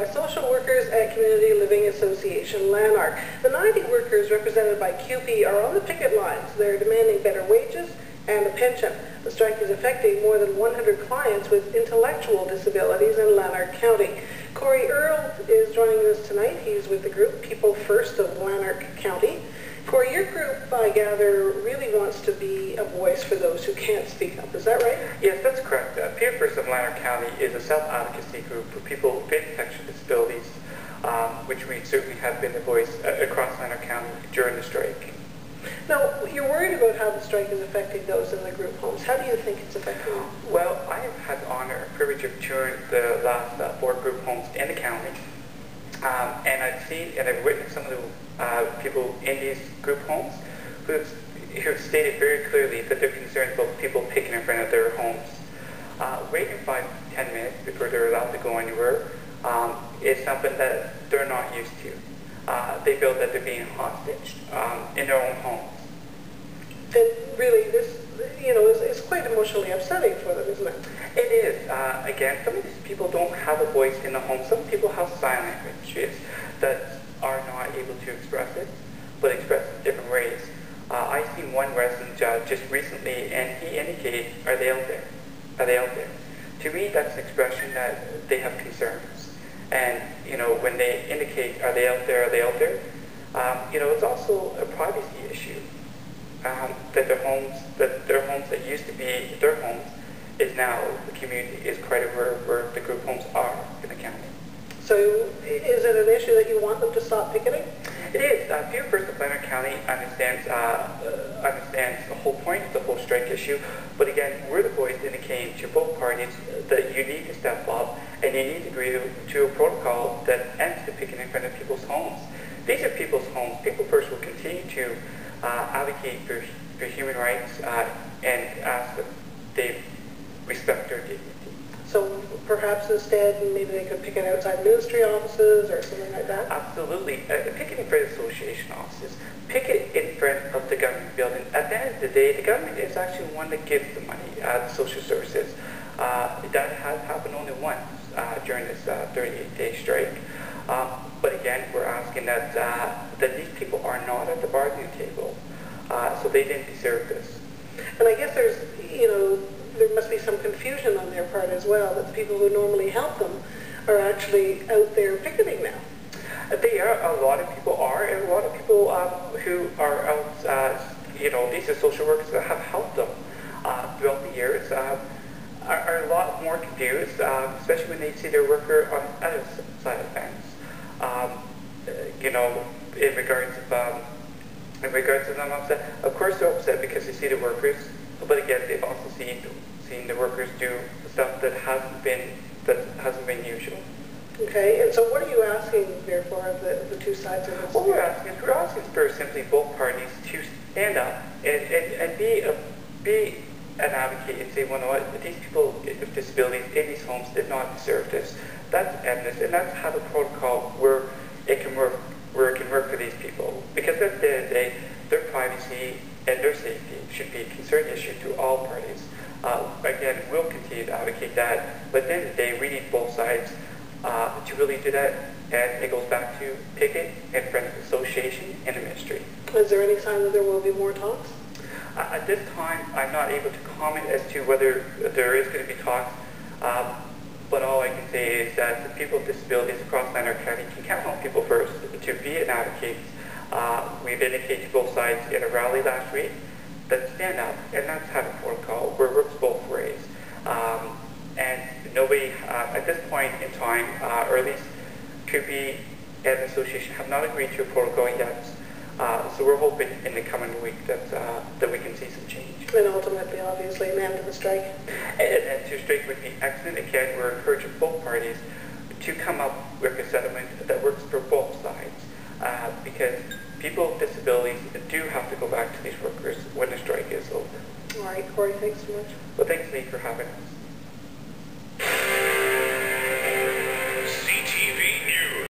by social workers at Community Living Association Lanark. The 90 workers represented by CUPE are on the picket lines. They're demanding better wages and a pension. The strike is affecting more than 100 clients with intellectual disabilities in Lanark County. Kory Earle is joining us tonight. He's with the group People First of Lanark County. Kory, your group, I gather, really wants to be a voice for those who can't speak up. Is that right? Yes, that's correct. People First of Lanark County is a self-advocacy group for people with intellectual disabilities, which we certainly have been the voice across Lanark County during the strike. Now, you're worried about how the strike is affecting those in the group homes. How do you think it's affecting them? Well, I have had the honor and privilege of touring the last 4 group homes in the county. And I've seen and I've witnessed some of the people in these group homes who have stated very clearly that they're concerned about people picking in front of their homes. Waiting 5 to 10 minutes before they're allowed to go anywhere is something that they're not used to. They feel that they're being hostage in their own homes. And really, this, is quite emotionally upsetting for them, isn't it? It is. Again, some of these people don't have a voice in the home. Some people have sign languages that are not able to express it, but express it in different ways. I seen one resident just recently, and he indicated, "Are they out there? Are they out there?" To me, that's an expression that they have concerns. And when they indicate, "Are they out there? Are they out there?" It's also a privacy issue. That their homes that used to be their homes is now the community is quite aware where the group homes are in the county. So is it an issue that you want them to stop picketing? It is. People First of Lanark County understands the whole point of the whole strike issue, but again, we're the voice indicating to both parties that you need to step up and you need to agree to a protocol that ends the picketing in front of people's homes. These are people's homes. People First will continue to advocate for human rights and ask that they respect their dignity. So perhaps instead, maybe they could picket outside ministry offices or something like that? Absolutely. Picket in front of association offices. Picket in front of the government building. At the end of the day, the government is actually the one that gives the money to social services. That has happened only once during this 38-day strike. But again, we're asking that these people are not at the bargaining table, so they didn't deserve this. And I guess there's, there must be some confusion on their part as well, that the people who normally help them are actually out there picketing now. They are. A lot of people are, and a lot of people who are out, these are social workers that have helped them throughout the years, are a lot more confused, especially when they see their worker on the other side of the fence. In regards to them upset, of course they're upset because they see the workers, but again, they've also seen the workers do stuff that hasn't been usual. Okay, and so what are you asking, therefore, of the two sides of this? What we're asking for simply both parties to stand up and be an advocate and say, well, no, these people with disabilities in these homes did not deserve this. That's endless, and that's how the protocol where it can work for these people. Because at the end of the day, their privacy and their safety should be a concerned issue to all parties. Again, we'll continue to advocate that, but at the end of the day, we need both sides to really do that, and it goes back to picket in front of the association and the ministry. Is there any sign that there will be more talks? At this time, I'm not able to comment as to whether there is going to be talks, but all I can say is that the people with disabilities across Lanark County can count on People First to be an advocate. We've indicated to both sides in a rally last week that stand up, and that's how the protocol works both ways. And nobody, at this point in time, or at least CUPE and the association have not agreed to a protocol yet. So we're hoping in the coming week that we can see some change. And ultimately, obviously, an end to the strike. An end to the strike would be excellent. Again, we're encouraging both parties to come up with a settlement that works for both sides. Because people with disabilities do have to go back to these workers when the strike is over. All right, Kory, thanks so much. Well, thanks, Leigh, for having us.